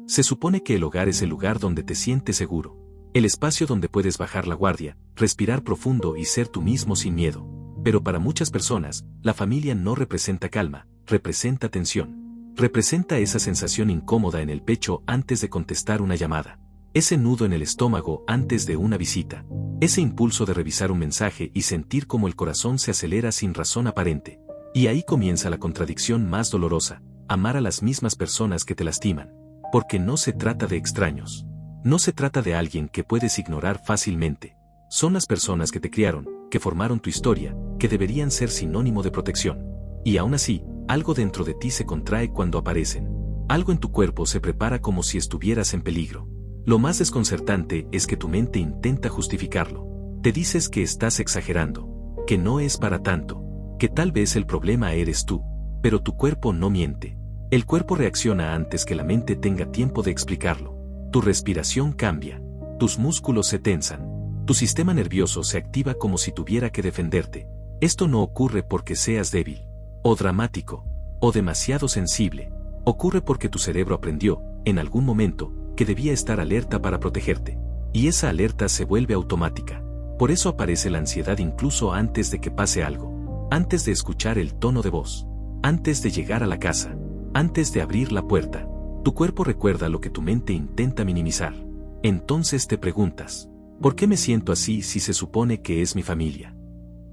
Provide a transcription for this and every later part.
Se supone que el hogar es el lugar donde te sientes seguro. El espacio donde puedes bajar la guardia, respirar profundo y ser tú mismo sin miedo. Pero para muchas personas, la familia no representa calma, representa tensión. Representa esa sensación incómoda en el pecho antes de contestar una llamada. Ese nudo en el estómago antes de una visita. Ese impulso de revisar un mensaje y sentir como el corazón se acelera sin razón aparente. Y ahí comienza la contradicción más dolorosa: amar a las mismas personas que te lastiman. Porque no se trata de extraños. No se trata de alguien que puedes ignorar fácilmente. Son las personas que te criaron, que formaron tu historia, que deberían ser sinónimo de protección. Y aún así, algo dentro de ti se contrae cuando aparecen. Algo en tu cuerpo se prepara como si estuvieras en peligro. Lo más desconcertante es que tu mente intenta justificarlo. Te dices que estás exagerando, que no es para tanto, que tal vez el problema eres tú, pero tu cuerpo no miente. El cuerpo reacciona antes que la mente tenga tiempo de explicarlo. Tu respiración cambia, tus músculos se tensan, tu sistema nervioso se activa como si tuviera que defenderte. Esto no ocurre porque seas débil, o dramático, o demasiado sensible. Ocurre porque tu cerebro aprendió, en algún momento, que debía estar alerta para protegerte. Y esa alerta se vuelve automática. Por eso aparece la ansiedad incluso antes de que pase algo. Antes de escuchar el tono de voz. Antes de llegar a la casa. Antes de abrir la puerta. Tu cuerpo recuerda lo que tu mente intenta minimizar. Entonces te preguntas, ¿por qué me siento así si se supone que es mi familia?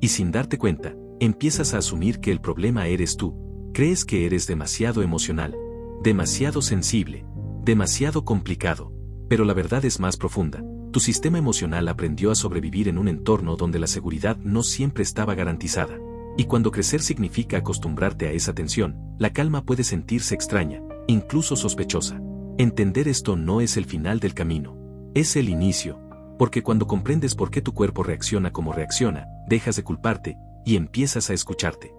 Y sin darte cuenta, empiezas a asumir que el problema eres tú. Crees que eres demasiado emocional, demasiado sensible, demasiado complicado. Pero la verdad es más profunda. Tu sistema emocional aprendió a sobrevivir en un entorno donde la seguridad no siempre estaba garantizada. Y cuando crecer significa acostumbrarte a esa tensión, la calma puede sentirse extraña, incluso sospechosa. Entender esto no es el final del camino, es el inicio. Porque cuando comprendes por qué tu cuerpo reacciona como reacciona, dejas de culparte y empiezas a escucharte.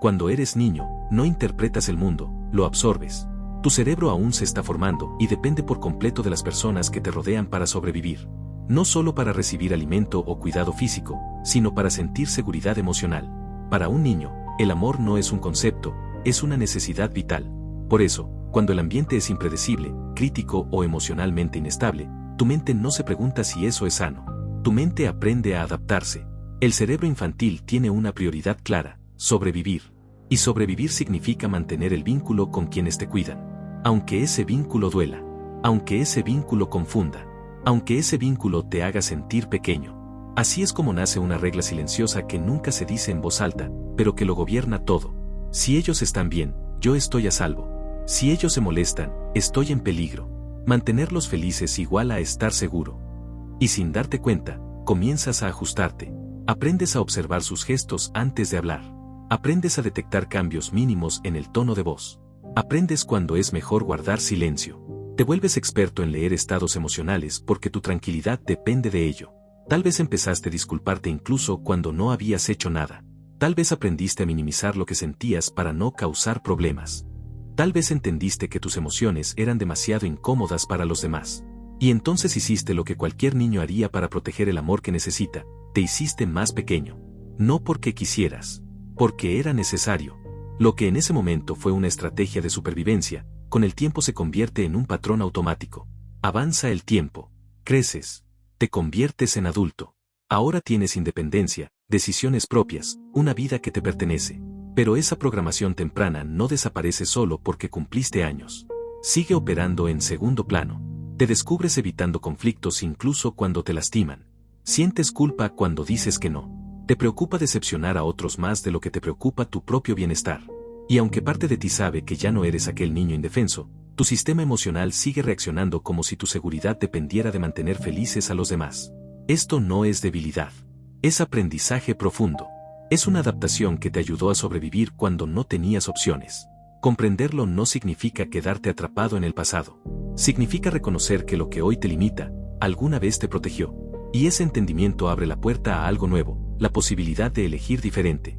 Cuando eres niño, no interpretas el mundo, lo absorbes. Tu cerebro aún se está formando y depende por completo de las personas que te rodean para sobrevivir. No solo para recibir alimento o cuidado físico, sino para sentir seguridad emocional. Para un niño, el amor no es un concepto, es una necesidad vital. Por eso, cuando el ambiente es impredecible, crítico o emocionalmente inestable, tu mente no se pregunta si eso es sano. Tu mente aprende a adaptarse. El cerebro infantil tiene una prioridad clara: sobrevivir. Y sobrevivir significa mantener el vínculo con quienes te cuidan. Aunque ese vínculo duela, aunque ese vínculo confunda, aunque ese vínculo te haga sentir pequeño. Así es como nace una regla silenciosa que nunca se dice en voz alta, pero que lo gobierna todo. Si ellos están bien, yo estoy a salvo. Si ellos se molestan, estoy en peligro. Mantenerlos felices igual a estar seguro. Y sin darte cuenta, comienzas a ajustarte. Aprendes a observar sus gestos antes de hablar. Aprendes a detectar cambios mínimos en el tono de voz. Aprendes cuando es mejor guardar silencio. Te vuelves experto en leer estados emocionales porque tu tranquilidad depende de ello. Tal vez empezaste a disculparte incluso cuando no habías hecho nada. Tal vez aprendiste a minimizar lo que sentías para no causar problemas. Tal vez entendiste que tus emociones eran demasiado incómodas para los demás. Y entonces hiciste lo que cualquier niño haría para proteger el amor que necesita: te hiciste más pequeño. No porque quisieras, porque era necesario. Lo que en ese momento fue una estrategia de supervivencia, con el tiempo se convierte en un patrón automático. Avanza el tiempo, creces, te conviertes en adulto. Ahora tienes independencia, decisiones propias, una vida que te pertenece. Pero esa programación temprana no desaparece solo porque cumpliste años. Sigue operando en segundo plano. Te descubres evitando conflictos incluso cuando te lastiman. Sientes culpa cuando dices que no. Te preocupa decepcionar a otros más de lo que te preocupa tu propio bienestar. Y aunque parte de ti sabe que ya no eres aquel niño indefenso, tu sistema emocional sigue reaccionando como si tu seguridad dependiera de mantener felices a los demás. Esto no es debilidad. Es aprendizaje profundo. Es una adaptación que te ayudó a sobrevivir cuando no tenías opciones. Comprenderlo no significa quedarte atrapado en el pasado. Significa reconocer que lo que hoy te limita, alguna vez te protegió. Y ese entendimiento abre la puerta a algo nuevo, la posibilidad de elegir diferente.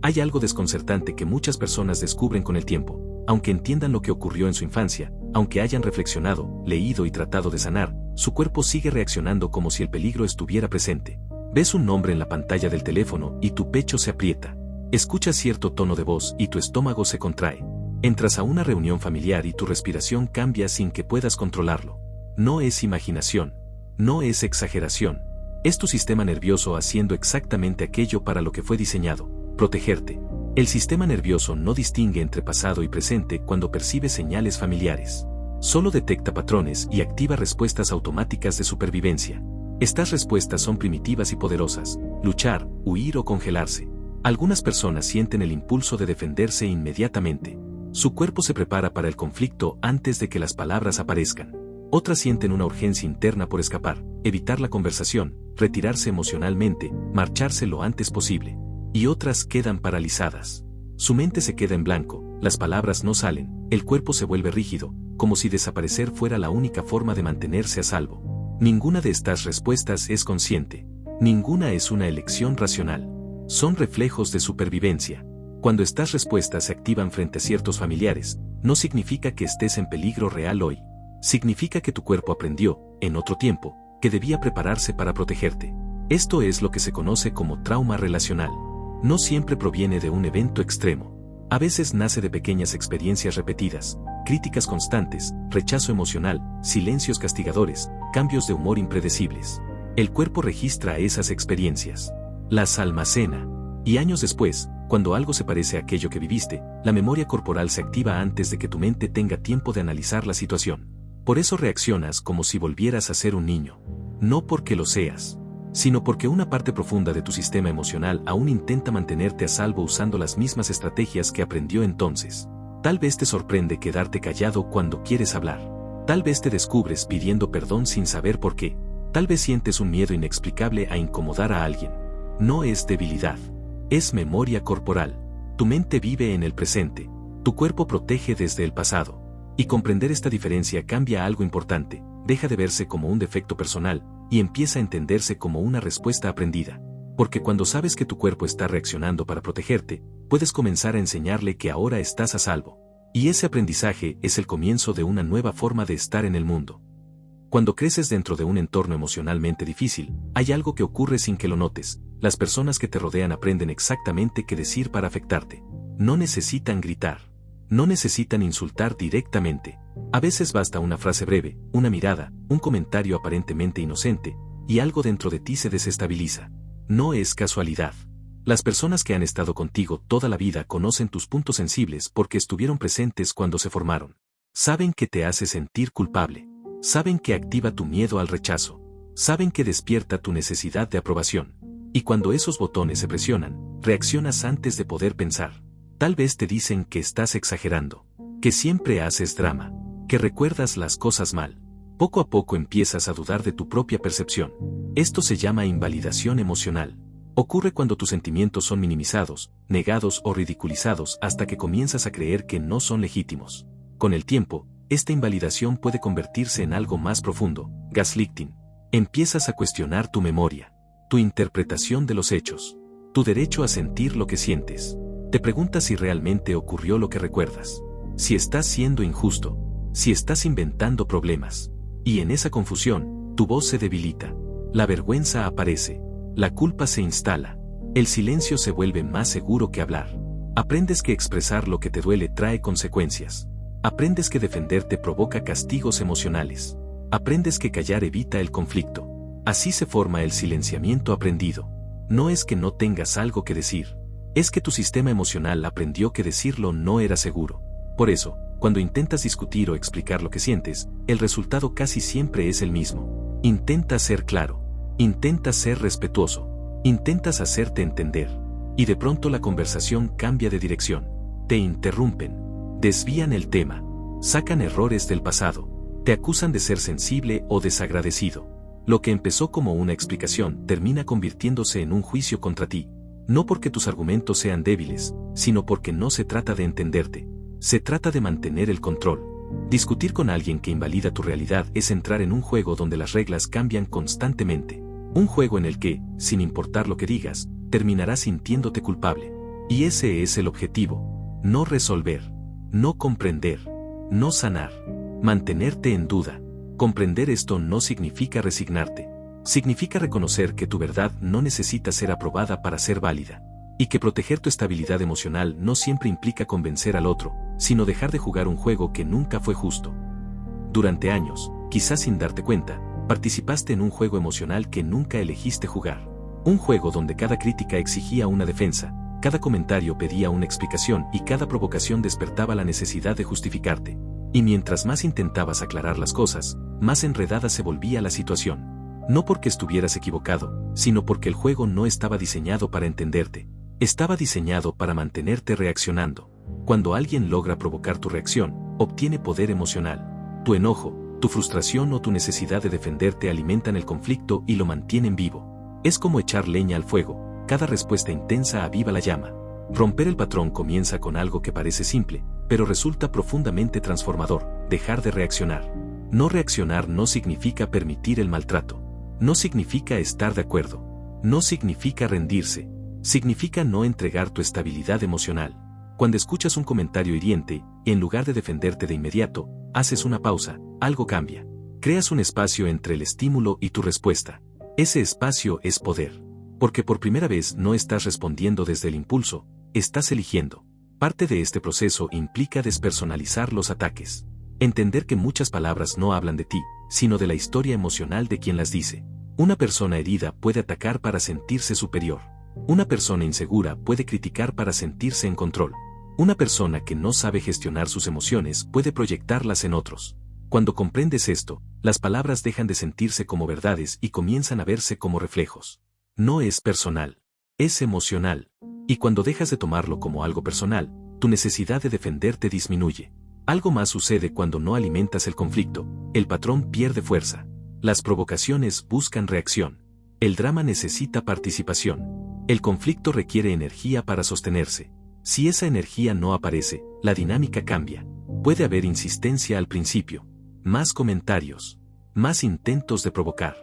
Hay algo desconcertante que muchas personas descubren con el tiempo. Aunque entiendan lo que ocurrió en su infancia, aunque hayan reflexionado, leído y tratado de sanar, su cuerpo sigue reaccionando como si el peligro estuviera presente. Ves un nombre en la pantalla del teléfono y tu pecho se aprieta. Escuchas cierto tono de voz y tu estómago se contrae. Entras a una reunión familiar y tu respiración cambia sin que puedas controlarlo. No es imaginación. No es exageración. Es tu sistema nervioso haciendo exactamente aquello para lo que fue diseñado: protegerte. El sistema nervioso no distingue entre pasado y presente cuando percibe señales familiares. Solo detecta patrones y activa respuestas automáticas de supervivencia. Estas respuestas son primitivas y poderosas: luchar, huir o congelarse. Algunas personas sienten el impulso de defenderse inmediatamente. Su cuerpo se prepara para el conflicto antes de que las palabras aparezcan. Otras sienten una urgencia interna por escapar, evitar la conversación, retirarse emocionalmente, marcharse lo antes posible. Y otras quedan paralizadas. Su mente se queda en blanco, las palabras no salen, el cuerpo se vuelve rígido, como si desaparecer fuera la única forma de mantenerse a salvo. Ninguna de estas respuestas es consciente. Ninguna es una elección racional. Son reflejos de supervivencia. Cuando estas respuestas se activan frente a ciertos familiares, no significa que estés en peligro real hoy. Significa que tu cuerpo aprendió, en otro tiempo, que debía prepararse para protegerte. Esto es lo que se conoce como trauma relacional. No siempre proviene de un evento extremo. A veces nace de pequeñas experiencias repetidas, críticas constantes, rechazo emocional, silencios castigadores, cambios de humor impredecibles. El cuerpo registra esas experiencias. Las almacena. Y años después, cuando algo se parece a aquello que viviste, la memoria corporal se activa antes de que tu mente tenga tiempo de analizar la situación. Por eso reaccionas como si volvieras a ser un niño. No porque lo seas, sino porque una parte profunda de tu sistema emocional aún intenta mantenerte a salvo usando las mismas estrategias que aprendió entonces. Tal vez te sorprende quedarte callado cuando quieres hablar. Tal vez te descubres pidiendo perdón sin saber por qué. Tal vez sientes un miedo inexplicable a incomodar a alguien. No es debilidad. Es memoria corporal. Tu mente vive en el presente. Tu cuerpo protege desde el pasado. Y comprender esta diferencia cambia algo importante. Deja de verse como un defecto personal y empieza a entenderse como una respuesta aprendida. Porque cuando sabes que tu cuerpo está reaccionando para protegerte, puedes comenzar a enseñarle que ahora estás a salvo. Y ese aprendizaje es el comienzo de una nueva forma de estar en el mundo. Cuando creces dentro de un entorno emocionalmente difícil, hay algo que ocurre sin que lo notes. Las personas que te rodean aprenden exactamente qué decir para afectarte. No necesitan gritar. No necesitan insultar directamente. A veces basta una frase breve, una mirada, un comentario aparentemente inocente, y algo dentro de ti se desestabiliza. No es casualidad. Las personas que han estado contigo toda la vida conocen tus puntos sensibles porque estuvieron presentes cuando se formaron. Saben que te hace sentir culpable. Saben que activa tu miedo al rechazo. Saben que despierta tu necesidad de aprobación. Y cuando esos botones se presionan, reaccionas antes de poder pensar. Tal vez te dicen que estás exagerando, que siempre haces drama, que recuerdas las cosas mal. Poco a poco empiezas a dudar de tu propia percepción. Esto se llama invalidación emocional. Ocurre cuando tus sentimientos son minimizados, negados o ridiculizados hasta que comienzas a creer que no son legítimos. Con el tiempo, esta invalidación puede convertirse en algo más profundo: gaslighting. Empiezas a cuestionar tu memoria, tu interpretación de los hechos, tu derecho a sentir lo que sientes. Te preguntas si realmente ocurrió lo que recuerdas, si estás siendo injusto, si estás inventando problemas. Y en esa confusión, tu voz se debilita, la vergüenza aparece, la culpa se instala, el silencio se vuelve más seguro que hablar. Aprendes que expresar lo que te duele trae consecuencias. Aprendes que defenderte provoca castigos emocionales. Aprendes que callar evita el conflicto. Así se forma el silenciamiento aprendido. No es que no tengas algo que decir. Es que tu sistema emocional aprendió que decirlo no era seguro. Por eso, cuando intentas discutir o explicar lo que sientes, el resultado casi siempre es el mismo. Intentas ser claro. Intentas ser respetuoso. Intentas hacerte entender. Y de pronto la conversación cambia de dirección. Te interrumpen. Desvían el tema. Sacan errores del pasado. Te acusan de ser sensible o desagradecido. Lo que empezó como una explicación termina convirtiéndose en un juicio contra ti. No porque tus argumentos sean débiles, sino porque no se trata de entenderte. Se trata de mantener el control. Discutir con alguien que invalida tu realidad es entrar en un juego donde las reglas cambian constantemente. Un juego en el que, sin importar lo que digas, terminarás sintiéndote culpable. Y ese es el objetivo. No resolver. No comprender. No sanar. Mantenerte en duda. Comprender esto no significa resignarte. Significa reconocer que tu verdad no necesita ser aprobada para ser válida. Y que proteger tu estabilidad emocional no siempre implica convencer al otro, sino dejar de jugar un juego que nunca fue justo. Durante años, quizás sin darte cuenta, participaste en un juego emocional que nunca elegiste jugar. Un juego donde cada crítica exigía una defensa, cada comentario pedía una explicación y cada provocación despertaba la necesidad de justificarte. Y mientras más intentabas aclarar las cosas, más enredada se volvía la situación. No porque estuvieras equivocado, sino porque el juego no estaba diseñado para entenderte. Estaba diseñado para mantenerte reaccionando. Cuando alguien logra provocar tu reacción, obtiene poder emocional. Tu enojo, tu frustración o tu necesidad de defenderte alimentan el conflicto y lo mantienen vivo. Es como echar leña al fuego, cada respuesta intensa aviva la llama. Romper el patrón comienza con algo que parece simple, pero resulta profundamente transformador: dejar de reaccionar. No reaccionar no significa permitir el maltrato. No significa estar de acuerdo. No significa rendirse. Significa no entregar tu estabilidad emocional. Cuando escuchas un comentario hiriente, en lugar de defenderte de inmediato, haces una pausa, algo cambia. Creas un espacio entre el estímulo y tu respuesta. Ese espacio es poder. Porque por primera vez no estás respondiendo desde el impulso, estás eligiendo. Parte de este proceso implica despersonalizar los ataques. Entender que muchas palabras no hablan de ti, sino de la historia emocional de quien las dice. Una persona herida puede atacar para sentirse superior. Una persona insegura puede criticar para sentirse en control. Una persona que no sabe gestionar sus emociones puede proyectarlas en otros. Cuando comprendes esto, las palabras dejan de sentirse como verdades y comienzan a verse como reflejos. No es personal, es emocional. Y cuando dejas de tomarlo como algo personal, tu necesidad de defenderte disminuye. Algo más sucede cuando no alimentas el conflicto: el patrón pierde fuerza. Las provocaciones buscan reacción. El drama necesita participación. El conflicto requiere energía para sostenerse. Si esa energía no aparece, la dinámica cambia. Puede haber insistencia al principio, más comentarios, más intentos de provocar.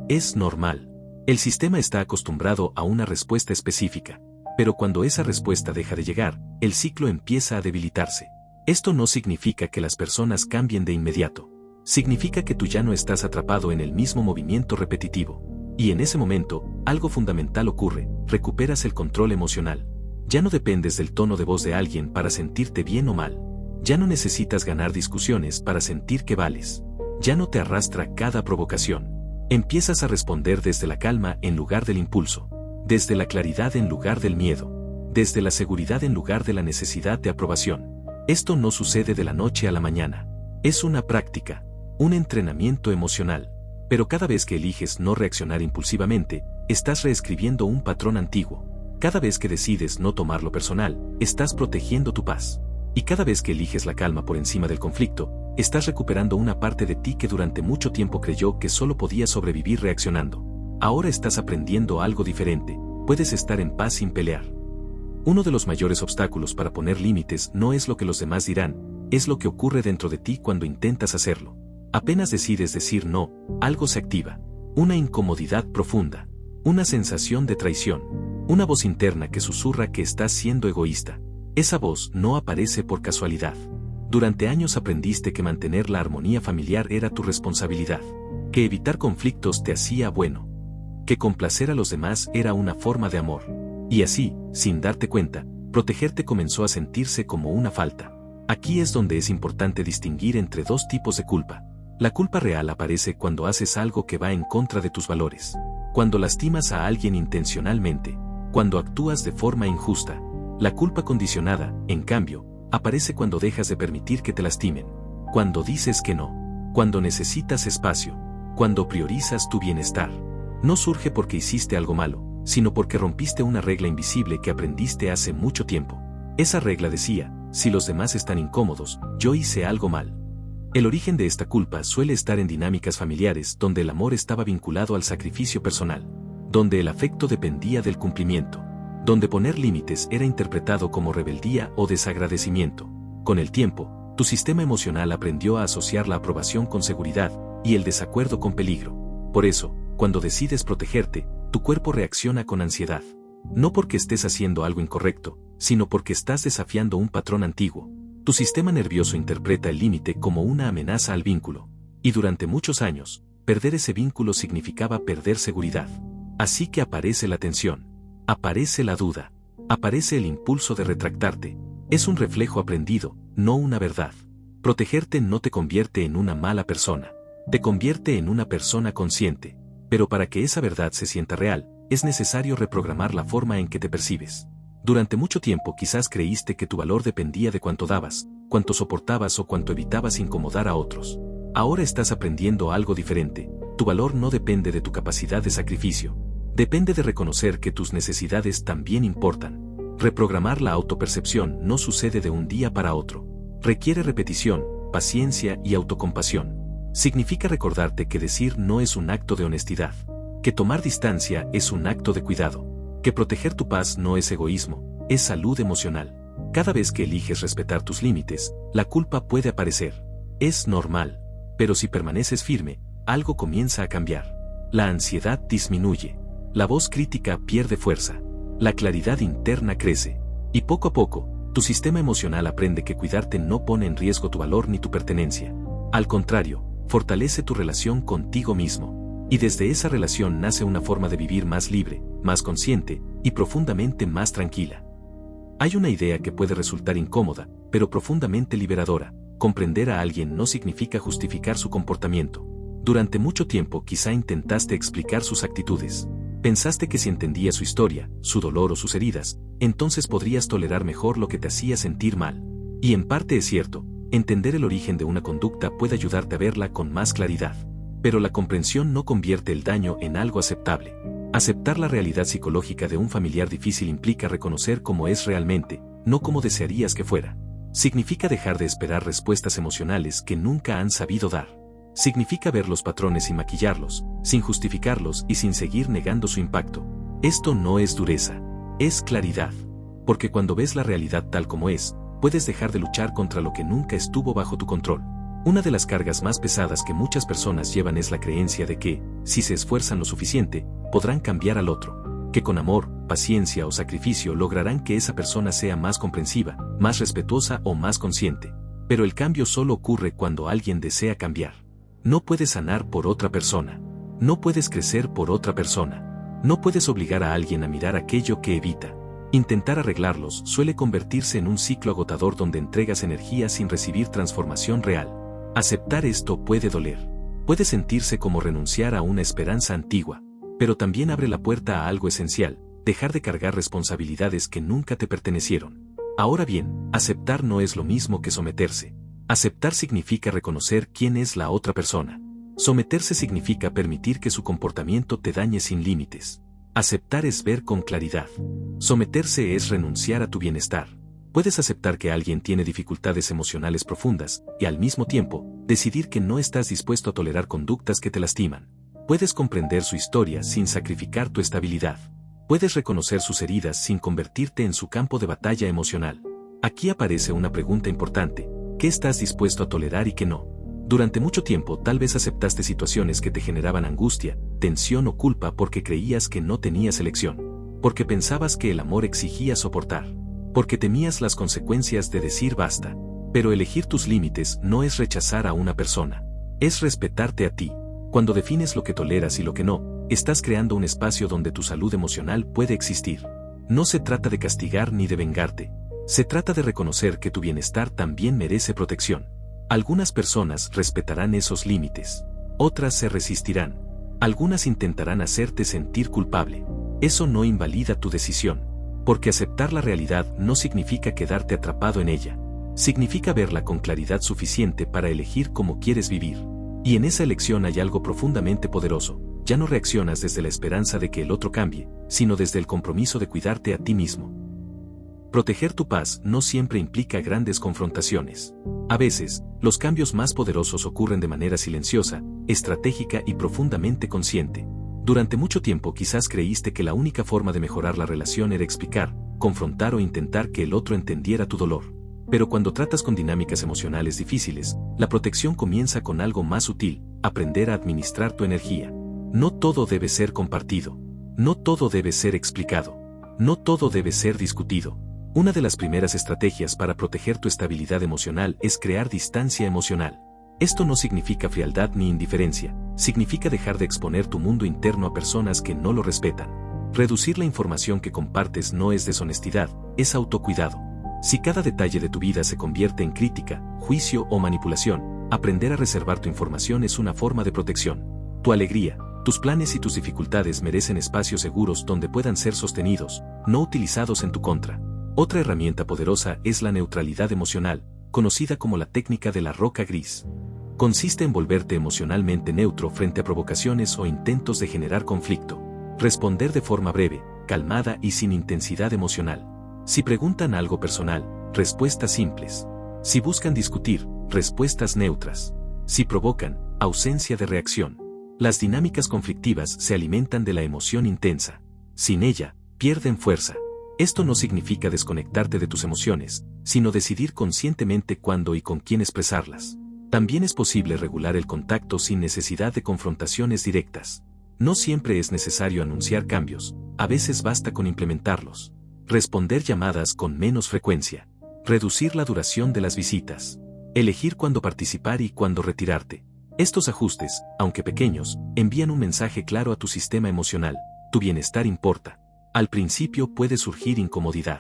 Es normal. El sistema está acostumbrado a una respuesta específica. Pero cuando esa respuesta deja de llegar, el ciclo empieza a debilitarse. Esto no significa que las personas cambien de inmediato. Significa que tú ya no estás atrapado en el mismo movimiento repetitivo. Y en ese momento, algo fundamental ocurre: recuperas el control emocional. Ya no dependes del tono de voz de alguien para sentirte bien o mal. Ya no necesitas ganar discusiones para sentir que vales. Ya no te arrastra cada provocación. Empiezas a responder desde la calma en lugar del impulso. Desde la claridad en lugar del miedo. Desde la seguridad en lugar de la necesidad de aprobación. Esto no sucede de la noche a la mañana. Es una práctica, un entrenamiento emocional. Pero cada vez que eliges no reaccionar impulsivamente, estás reescribiendo un patrón antiguo. Cada vez que decides no tomarlo personal, estás protegiendo tu paz. Y cada vez que eliges la calma por encima del conflicto, estás recuperando una parte de ti que durante mucho tiempo creyó que solo podía sobrevivir reaccionando. Ahora estás aprendiendo algo diferente: puedes estar en paz sin pelear. Uno de los mayores obstáculos para poner límites no es lo que los demás dirán, es lo que ocurre dentro de ti cuando intentas hacerlo. Apenas decides decir no, algo se activa. Una incomodidad profunda. Una sensación de traición. Una voz interna que susurra que estás siendo egoísta. Esa voz no aparece por casualidad. Durante años aprendiste que mantener la armonía familiar era tu responsabilidad. Que evitar conflictos te hacía bueno. Que complacer a los demás era una forma de amor. Y así, sin darte cuenta, protegerte comenzó a sentirse como una falta. Aquí es donde es importante distinguir entre dos tipos de culpa. La culpa real aparece cuando haces algo que va en contra de tus valores. Cuando lastimas a alguien intencionalmente. Cuando actúas de forma injusta. La culpa condicionada, en cambio, aparece cuando dejas de permitir que te lastimen. Cuando dices que no. Cuando necesitas espacio. Cuando priorizas tu bienestar. No surge porque hiciste algo malo, sino porque rompiste una regla invisible que aprendiste hace mucho tiempo. Esa regla decía: si los demás están incómodos, yo hice algo mal. El origen de esta culpa suele estar en dinámicas familiares donde el amor estaba vinculado al sacrificio personal, donde el afecto dependía del cumplimiento, donde poner límites era interpretado como rebeldía o desagradecimiento. Con el tiempo, tu sistema emocional aprendió a asociar la aprobación con seguridad y el desacuerdo con peligro. Por eso, cuando decides protegerte, tu cuerpo reacciona con ansiedad. No porque estés haciendo algo incorrecto, sino porque estás desafiando un patrón antiguo. Tu sistema nervioso interpreta el límite como una amenaza al vínculo. Y durante muchos años, perder ese vínculo significaba perder seguridad. Así que aparece la tensión. Aparece la duda. Aparece el impulso de retractarte. Es un reflejo aprendido, no una verdad. Protegerte no te convierte en una mala persona. Te convierte en una persona consciente. Pero para que esa verdad se sienta real, es necesario reprogramar la forma en que te percibes. Durante mucho tiempo quizás creíste que tu valor dependía de cuánto dabas, cuánto soportabas o cuánto evitabas incomodar a otros. Ahora estás aprendiendo algo diferente. Tu valor no depende de tu capacidad de sacrificio. Depende de reconocer que tus necesidades también importan. Reprogramar la autopercepción no sucede de un día para otro. Requiere repetición, paciencia y autocompasión. Significa recordarte que decir no es un acto de honestidad. Que tomar distancia es un acto de cuidado. Que proteger tu paz no es egoísmo, es salud emocional. Cada vez que eliges respetar tus límites, la culpa puede aparecer. Es normal. Pero si permaneces firme, algo comienza a cambiar. La ansiedad disminuye. La voz crítica pierde fuerza. La claridad interna crece. Y poco a poco, tu sistema emocional aprende que cuidarte no pone en riesgo tu valor ni tu pertenencia. Al contrario, fortalece tu relación contigo mismo. Y desde esa relación nace una forma de vivir más libre, más consciente y profundamente más tranquila. Hay una idea que puede resultar incómoda, pero profundamente liberadora. Comprender a alguien no significa justificar su comportamiento. Durante mucho tiempo quizá intentaste explicar sus actitudes. Pensaste que si entendías su historia, su dolor o sus heridas, entonces podrías tolerar mejor lo que te hacía sentir mal. Y en parte es cierto, entender el origen de una conducta puede ayudarte a verla con más claridad. Pero la comprensión no convierte el daño en algo aceptable. Aceptar la realidad psicológica de un familiar difícil implica reconocer cómo es realmente, no cómo desearías que fuera. Significa dejar de esperar respuestas emocionales que nunca han sabido dar. Significa ver los patrones y maquillarlos, sin justificarlos y sin seguir negando su impacto. Esto no es dureza, es claridad. Porque cuando ves la realidad tal como es, puedes dejar de luchar contra lo que nunca estuvo bajo tu control. Una de las cargas más pesadas que muchas personas llevan es la creencia de que, si se esfuerzan lo suficiente, podrán cambiar al otro. Que con amor, paciencia o sacrificio lograrán que esa persona sea más comprensiva, más respetuosa o más consciente. Pero el cambio solo ocurre cuando alguien desea cambiar. No puedes sanar por otra persona. No puedes crecer por otra persona. No puedes obligar a alguien a mirar aquello que evita. Intentar arreglarlos suele convertirse en un ciclo agotador donde entregas energía sin recibir transformación real. Aceptar esto puede doler. Puede sentirse como renunciar a una esperanza antigua. Pero también abre la puerta a algo esencial, dejar de cargar responsabilidades que nunca te pertenecieron. Ahora bien, aceptar no es lo mismo que someterse. Aceptar significa reconocer quién es la otra persona. Someterse significa permitir que su comportamiento te dañe sin límites. Aceptar es ver con claridad. Someterse es renunciar a tu bienestar. Puedes aceptar que alguien tiene dificultades emocionales profundas, y al mismo tiempo, decidir que no estás dispuesto a tolerar conductas que te lastiman. Puedes comprender su historia sin sacrificar tu estabilidad. Puedes reconocer sus heridas sin convertirte en su campo de batalla emocional. Aquí aparece una pregunta importante. ¿Qué estás dispuesto a tolerar y qué no? Durante mucho tiempo tal vez aceptaste situaciones que te generaban angustia, tensión o culpa porque creías que no tenías elección. Porque pensabas que el amor exigía soportar. Porque temías las consecuencias de decir basta. Pero elegir tus límites no es rechazar a una persona. Es respetarte a ti. Cuando defines lo que toleras y lo que no, estás creando un espacio donde tu salud emocional puede existir. No se trata de castigar ni de vengarte. Se trata de reconocer que tu bienestar también merece protección. Algunas personas respetarán esos límites. Otras se resistirán. Algunas intentarán hacerte sentir culpable. Eso no invalida tu decisión. Porque aceptar la realidad no significa quedarte atrapado en ella. Significa verla con claridad suficiente para elegir cómo quieres vivir. Y en esa elección hay algo profundamente poderoso. Ya no reaccionas desde la esperanza de que el otro cambie, sino desde el compromiso de cuidarte a ti mismo. Proteger tu paz no siempre implica grandes confrontaciones. A veces, los cambios más poderosos ocurren de manera silenciosa, estratégica y profundamente consciente. Durante mucho tiempo quizás creíste que la única forma de mejorar la relación era explicar, confrontar o intentar que el otro entendiera tu dolor. Pero cuando tratas con dinámicas emocionales difíciles, la protección comienza con algo más sutil, aprender a administrar tu energía. No todo debe ser compartido. No todo debe ser explicado. No todo debe ser discutido. Una de las primeras estrategias para proteger tu estabilidad emocional es crear distancia emocional. Esto no significa frialdad ni indiferencia, significa dejar de exponer tu mundo interno a personas que no lo respetan. Reducir la información que compartes no es deshonestidad, es autocuidado. Si cada detalle de tu vida se convierte en crítica, juicio o manipulación, aprender a reservar tu información es una forma de protección. Tu alegría, tus planes y tus dificultades merecen espacios seguros donde puedan ser sostenidos, no utilizados en tu contra. Otra herramienta poderosa es la neutralidad emocional, conocida como la técnica de la roca gris. Consiste en volverte emocionalmente neutro frente a provocaciones o intentos de generar conflicto. Responder de forma breve, calmada y sin intensidad emocional. Si preguntan algo personal, respuestas simples. Si buscan discutir, respuestas neutras. Si provocan, ausencia de reacción. Las dinámicas conflictivas se alimentan de la emoción intensa. Sin ella, pierden fuerza. Esto no significa desconectarte de tus emociones, sino decidir conscientemente cuándo y con quién expresarlas. También es posible regular el contacto sin necesidad de confrontaciones directas. No siempre es necesario anunciar cambios, a veces basta con implementarlos. Responder llamadas con menos frecuencia. Reducir la duración de las visitas. Elegir cuándo participar y cuándo retirarte. Estos ajustes, aunque pequeños, envían un mensaje claro a tu sistema emocional. Tu bienestar importa. Al principio puede surgir incomodidad.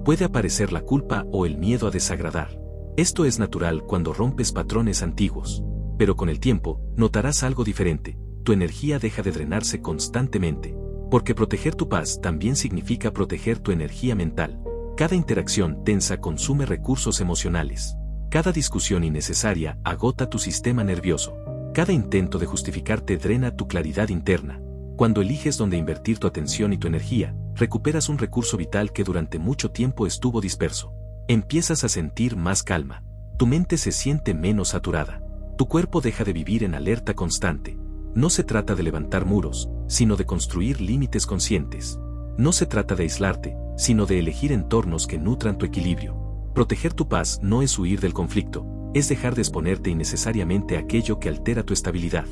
Puede aparecer la culpa o el miedo a desagradar. Esto es natural cuando rompes patrones antiguos. Pero con el tiempo, notarás algo diferente. Tu energía deja de drenarse constantemente. Porque proteger tu paz también significa proteger tu energía mental. Cada interacción tensa consume recursos emocionales. Cada discusión innecesaria agota tu sistema nervioso. Cada intento de justificarte drena tu claridad interna. Cuando eliges dónde invertir tu atención y tu energía, recuperas un recurso vital que durante mucho tiempo estuvo disperso. Empiezas a sentir más calma. Tu mente se siente menos saturada. Tu cuerpo deja de vivir en alerta constante. No se trata de levantar muros, sino de construir límites conscientes. No se trata de aislarte, sino de elegir entornos que nutran tu equilibrio. Proteger tu paz no es huir del conflicto, es dejar de exponerte innecesariamente a aquello que altera tu estabilidad.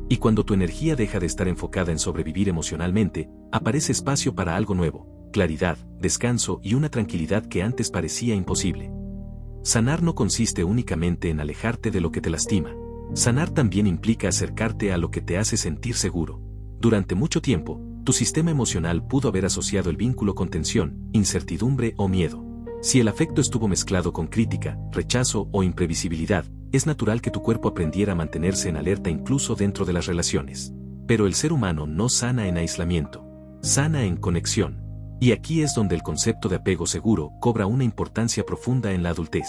Y cuando tu energía deja de estar enfocada en sobrevivir emocionalmente, aparece espacio para algo nuevo, claridad, descanso y una tranquilidad que antes parecía imposible. Sanar no consiste únicamente en alejarte de lo que te lastima. Sanar también implica acercarte a lo que te hace sentir seguro. Durante mucho tiempo, tu sistema emocional pudo haber asociado el vínculo con tensión, incertidumbre o miedo. Si el afecto estuvo mezclado con crítica, rechazo o imprevisibilidad, es natural que tu cuerpo aprendiera a mantenerse en alerta incluso dentro de las relaciones. Pero el ser humano no sana en aislamiento, sana en conexión. Y aquí es donde el concepto de apego seguro cobra una importancia profunda en la adultez.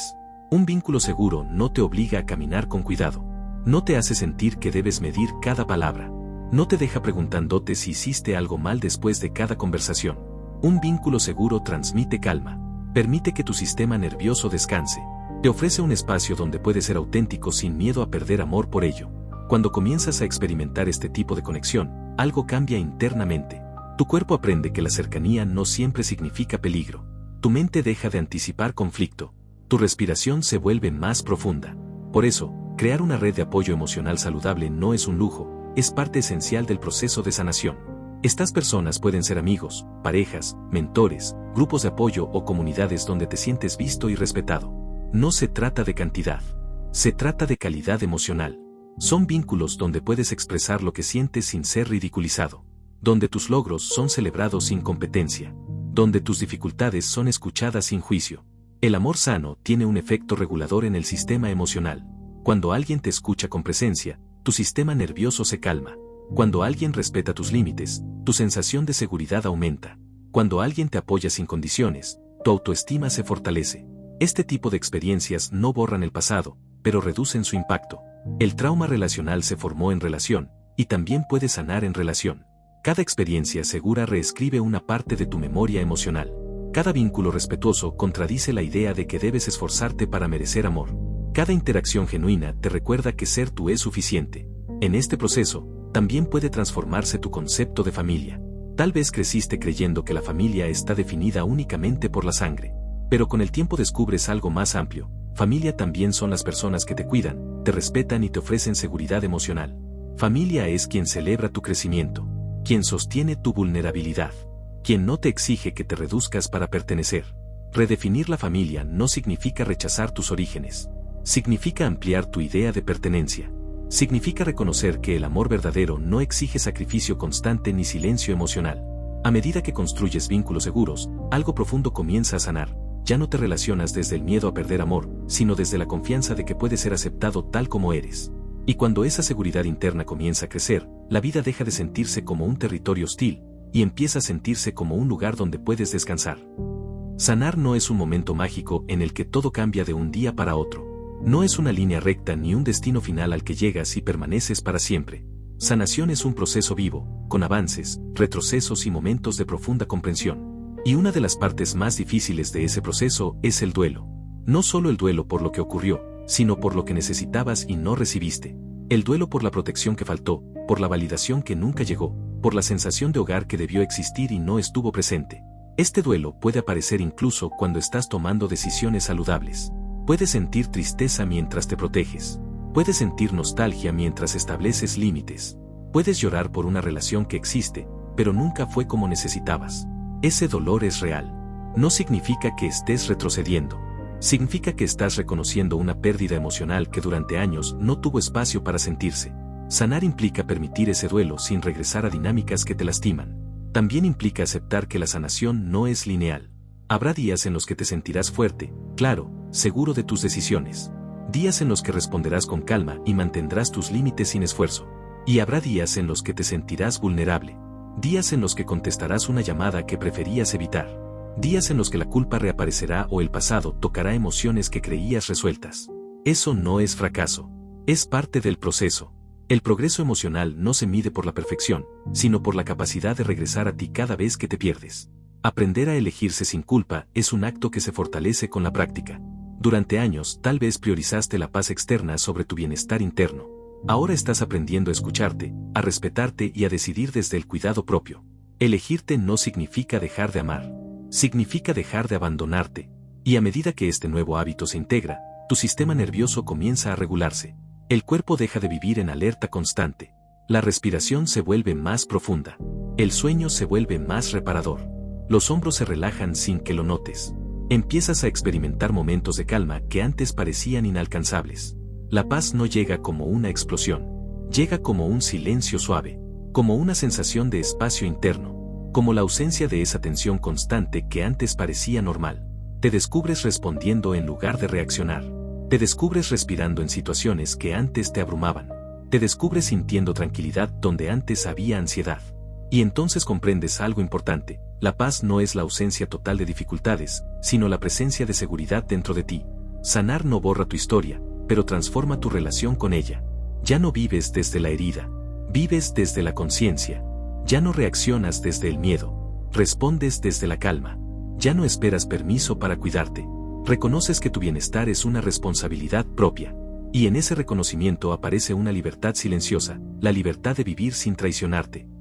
Un vínculo seguro no te obliga a caminar con cuidado. No te hace sentir que debes medir cada palabra. No te deja preguntándote si hiciste algo mal después de cada conversación. Un vínculo seguro transmite calma. Permite que tu sistema nervioso descanse. Te ofrece un espacio donde puedes ser auténtico sin miedo a perder amor por ello. Cuando comienzas a experimentar este tipo de conexión, algo cambia internamente. Tu cuerpo aprende que la cercanía no siempre significa peligro. Tu mente deja de anticipar conflicto. Tu respiración se vuelve más profunda. Por eso, crear una red de apoyo emocional saludable no es un lujo, es parte esencial del proceso de sanación. Estas personas pueden ser amigos, parejas, mentores, grupos de apoyo o comunidades donde te sientes visto y respetado. No se trata de cantidad. Se trata de calidad emocional. Son vínculos donde puedes expresar lo que sientes sin ser ridiculizado. Donde tus logros son celebrados sin competencia. Donde tus dificultades son escuchadas sin juicio. El amor sano tiene un efecto regulador en el sistema emocional. Cuando alguien te escucha con presencia, tu sistema nervioso se calma. Cuando alguien respeta tus límites, tu sensación de seguridad aumenta. Cuando alguien te apoya sin condiciones, tu autoestima se fortalece. Este tipo de experiencias no borran el pasado, pero reducen su impacto. El trauma relacional se formó en relación, y también puede sanar en relación. Cada experiencia segura reescribe una parte de tu memoria emocional. Cada vínculo respetuoso contradice la idea de que debes esforzarte para merecer amor. Cada interacción genuina te recuerda que ser tú es suficiente. En este proceso, también puede transformarse tu concepto de familia. Tal vez creciste creyendo que la familia está definida únicamente por la sangre. Pero con el tiempo descubres algo más amplio. Familia también son las personas que te cuidan, te respetan y te ofrecen seguridad emocional. Familia es quien celebra tu crecimiento, quien sostiene tu vulnerabilidad, quien no te exige que te reduzcas para pertenecer. Redefinir la familia no significa rechazar tus orígenes. Significa ampliar tu idea de pertenencia. Significa reconocer que el amor verdadero no exige sacrificio constante ni silencio emocional. A medida que construyes vínculos seguros, algo profundo comienza a sanar. ya no te relacionas desde el miedo a perder amor, sino desde la confianza de que puedes ser aceptado tal como eres. Y cuando esa seguridad interna comienza a crecer, la vida deja de sentirse como un territorio hostil, y empieza a sentirse como un lugar donde puedes descansar. Sanar no es un momento mágico en el que todo cambia de un día para otro. No es una línea recta ni un destino final al que llegas y permaneces para siempre. Sanación es un proceso vivo, con avances, retrocesos y momentos de profunda comprensión. Y una de las partes más difíciles de ese proceso es el duelo. No solo el duelo por lo que ocurrió, sino por lo que necesitabas y no recibiste. El duelo por la protección que faltó, por la validación que nunca llegó, por la sensación de hogar que debió existir y no estuvo presente. Este duelo puede aparecer incluso cuando estás tomando decisiones saludables. Puedes sentir tristeza mientras te proteges. Puedes sentir nostalgia mientras estableces límites. Puedes llorar por una relación que existe, pero nunca fue como necesitabas. Ese dolor es real. No significa que estés retrocediendo. Significa que estás reconociendo una pérdida emocional que durante años no tuvo espacio para sentirse. Sanar implica permitir ese duelo sin regresar a dinámicas que te lastiman. También implica aceptar que la sanación no es lineal. Habrá días en los que te sentirás fuerte, claro, seguro de tus decisiones. Días en los que responderás con calma y mantendrás tus límites sin esfuerzo. Y habrá días en los que te sentirás vulnerable. Días en los que contestarás una llamada que preferías evitar. Días en los que la culpa reaparecerá o el pasado tocará emociones que creías resueltas. Eso no es fracaso. Es parte del proceso. El progreso emocional no se mide por la perfección, sino por la capacidad de regresar a ti cada vez que te pierdes. Aprender a elegirse sin culpa es un acto que se fortalece con la práctica. Durante años tal vez priorizaste la paz externa sobre tu bienestar interno. Ahora estás aprendiendo a escucharte, a respetarte y a decidir desde el cuidado propio. Elegirte no significa dejar de amar. Significa dejar de abandonarte. Y a medida que este nuevo hábito se integra, tu sistema nervioso comienza a regularse. El cuerpo deja de vivir en alerta constante. La respiración se vuelve más profunda. El sueño se vuelve más reparador. Los hombros se relajan sin que lo notes. Empiezas a experimentar momentos de calma que antes parecían inalcanzables. La paz no llega como una explosión. Llega como un silencio suave. Como una sensación de espacio interno. Como la ausencia de esa tensión constante que antes parecía normal. Te descubres respondiendo en lugar de reaccionar. Te descubres respirando en situaciones que antes te abrumaban. Te descubres sintiendo tranquilidad donde antes había ansiedad. Y entonces comprendes algo importante. La paz no es la ausencia total de dificultades, sino la presencia de seguridad dentro de ti. Sanar no borra tu historia, pero transforma tu relación con ella. Ya no vives desde la herida. Vives desde la conciencia. Ya no reaccionas desde el miedo. Respondes desde la calma. Ya no esperas permiso para cuidarte. Reconoces que tu bienestar es una responsabilidad propia. Y en ese reconocimiento aparece una libertad silenciosa, la libertad de vivir sin traicionarte.